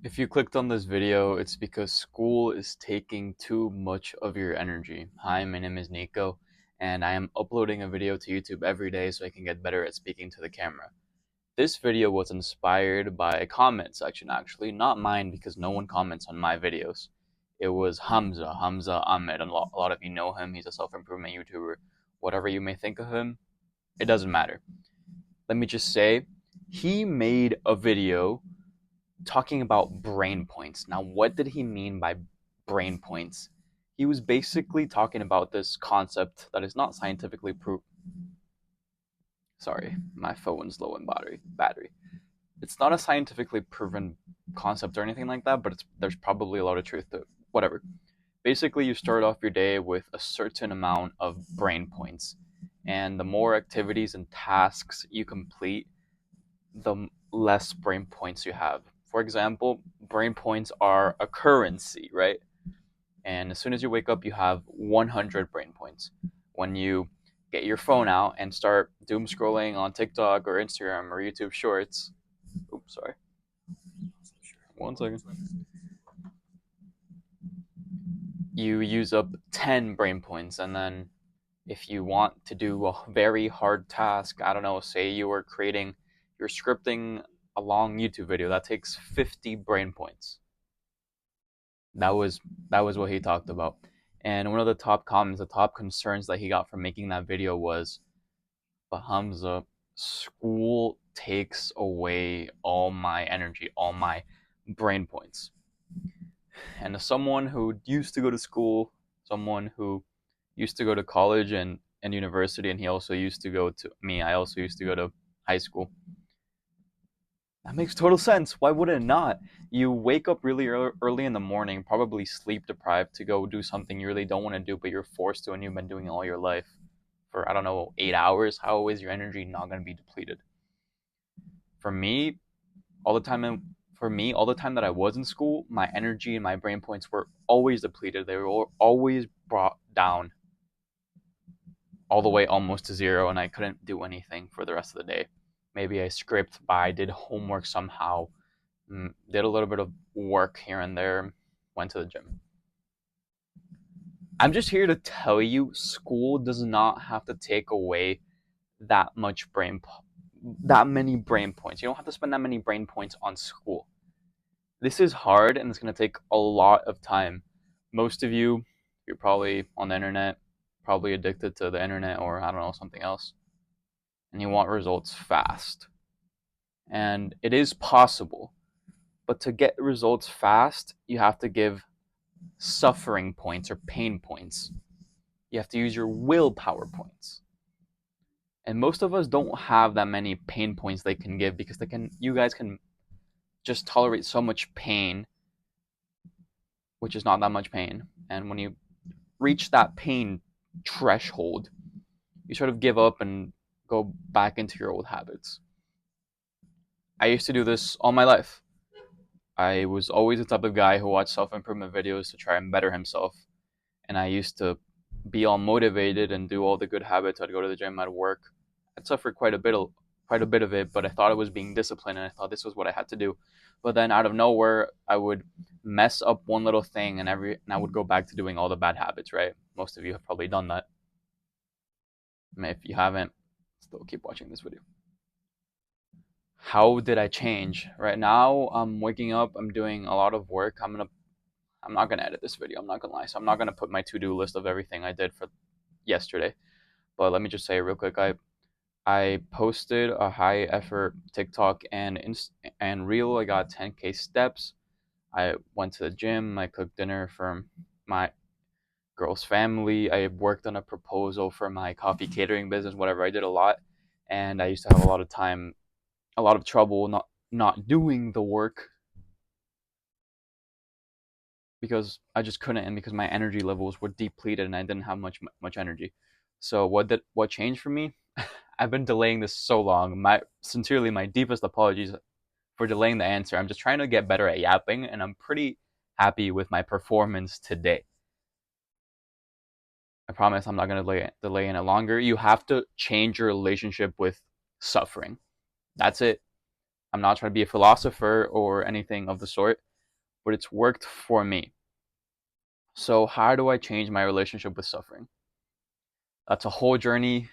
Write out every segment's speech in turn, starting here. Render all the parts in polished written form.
If you clicked on this video, it's because school is taking too much of your energy. Hi, my name is Nico, and I am uploading a video to YouTube every day so I can get better at speaking to the camera. This video was inspired by a comment section, actually, not mine because no one comments on my videos. It was Hamza Ahmed, and a lot of you know him. He's a self-improvement YouTuber. Whatever you may think of him, it doesn't matter. Let me just say, he made a video talking about brain points. Now, what did he mean by brain points? He was basically talking about this concept that is not scientifically proved. Sorry, my phone's low in battery. It's not a scientifically proven concept or anything like that, but there's probably a lot of truth to it. Whatever. Basically, you start off your day with a certain amount of brain points, and the more activities and tasks you complete, the less brain points you have. For example, brain points are a currency, right? And as soon as you wake up, you have 100 brain points. When you get your phone out and start doom scrolling on TikTok or Instagram or YouTube Shorts, oops, sorry, 1 second, you use up 10 brain points. And then if you want to do a very hard task, I don't know, say you're scripting a long YouTube video, that takes 50 brain points. That was what he talked about. And one of the top comments, the top concerns that he got from making that video was, but Hamza, school takes away all my energy, all my brain points. And as someone who used to go to school, someone who used to go to college and university, and he also used to go to me, I also used to go to high school. That makes total sense. Why would it not? You wake up really early in the morning, probably sleep deprived, to go do something you really don't want to do, but you're forced to, and you've been doing it all your life for, I don't know, 8 hours. How is your energy not going to be depleted? For me, all the time, for me, all the time that I was in school, my energy and my brain points were always depleted. They were always brought down all the way almost to zero, and I couldn't do anything for the rest of the day. Maybe I script, but I did homework somehow, did a little bit of work here and there, went to the gym. I'm just here to tell you, school does not have to take away that much that many brain points. You don't have to spend that many brain points on school. This is hard and it's going to take a lot of time. Most of you, you're probably on the internet, probably addicted to the internet or I don't know, something else, and you want results fast. And it is possible, but to get results fast, you have to give suffering points or pain points. You have to use your willpower points. And most of us don't have that many pain points they can give because you guys can just tolerate so much pain, which is not that much pain. And when you reach that pain threshold, you sort of give up and go back into your old habits. I used to do this all my life. I was always the type of guy who watched self-improvement videos to try and better himself. And I used to be all motivated and do all the good habits. I'd go to the gym, I'd work. I'd suffer quite a bit of it, but I thought I was being disciplined and I thought this was what I had to do. But then out of nowhere, I would mess up one little thing and I would go back to doing all the bad habits, right? Most of you have probably done that. If you haven't, still keep watching this video. How did I change? Right now, I'm waking up, I'm doing a lot of work. I'm not gonna edit this video, I'm not gonna lie. So I'm not gonna put my to-do list of everything I did for yesterday. But let me just say real quick, I posted a high effort TikTok and reel. I got 10K steps. I went to the gym. I cooked dinner for my girl's family. I worked on a proposal for my coffee catering business, whatever. I did a lot. And I used to have a lot of time, a lot of trouble not doing the work because I just couldn't, and because my energy levels were depleted and I didn't have much energy. So what changed for me? I've been delaying this so long. Sincerely, my deepest apologies for delaying the answer. I'm just trying to get better at yapping, and I'm pretty happy with my performance today. I promise I'm not going to delay any longer. You have to change your relationship with suffering. That's it. I'm not trying to be a philosopher or anything of the sort. but it's worked for me. So, how do I change my relationship with suffering? That's a whole journey.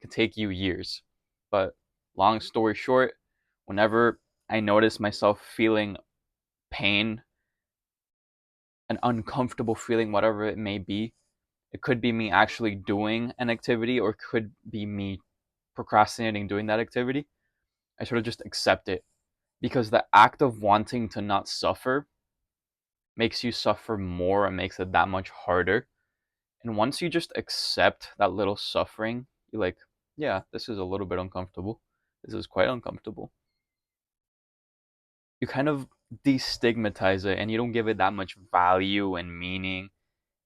It can take you years. But long story short, whenever I notice myself feeling pain, an uncomfortable feeling, whatever it may be, it could be me actually doing an activity or it could be me procrastinating doing that activity. I sort of just accept it because the act of wanting to not suffer makes you suffer more and makes it that much harder. And once you just accept that little suffering, you're like, yeah, this is a little bit uncomfortable. This is quite uncomfortable. You kind of destigmatize it and you don't give it that much value and meaning.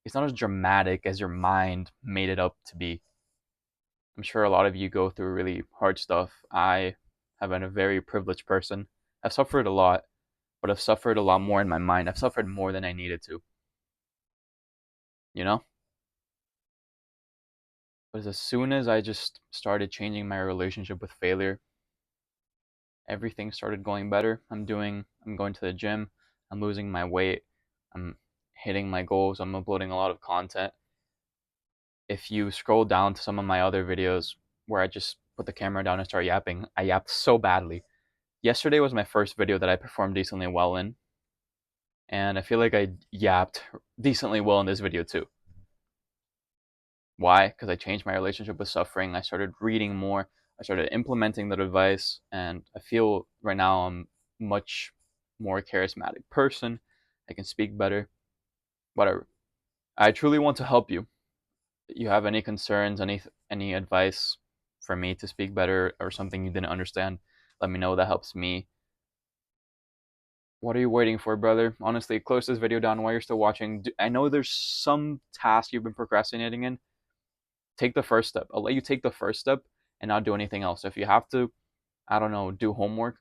It's not as dramatic as your mind made it up to be. I'm sure a lot of you go through really hard stuff. I have been a very privileged person. I've suffered a lot, but I've suffered a lot more in my mind. I've suffered more than I needed to, you know? But as soon as I just started changing my relationship with failure, everything started going better. I'm going to the gym, I'm losing my weight, I'm hitting my goals, I'm uploading a lot of content. If you scroll down to some of my other videos where I just put the camera down and start yapping, I yapped so badly. Yesterday was my first video that I performed decently well in, and I feel like I yapped decently well in this video too. Why? Because I changed my relationship with suffering. I started reading more. I started implementing that advice, and I feel right now I'm much more charismatic person. I can speak better. Whatever. I truly want to help you. You have any concerns, any advice for me to speak better, or something you didn't understand? Let me know. That helps me. What are you waiting for, brother? Honestly, close this video down while you're still watching. I know there's some task you've been procrastinating in. Take the first step. I'll let you take the first step and not do anything else. If you have to, I don't know, do homework,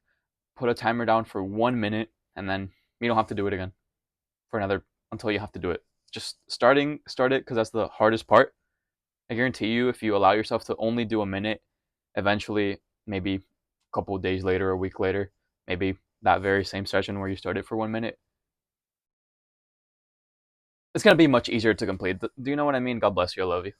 put a timer down for 1 minute and then you don't have to do it again for another until you have to do it. Just start it because that's the hardest part. I guarantee you, if you allow yourself to only do a minute, eventually, maybe a couple of days later, a week later, maybe that very same session where you started for 1 minute, it's gonna be much easier to complete. Do you know what I mean? God bless you. I love you.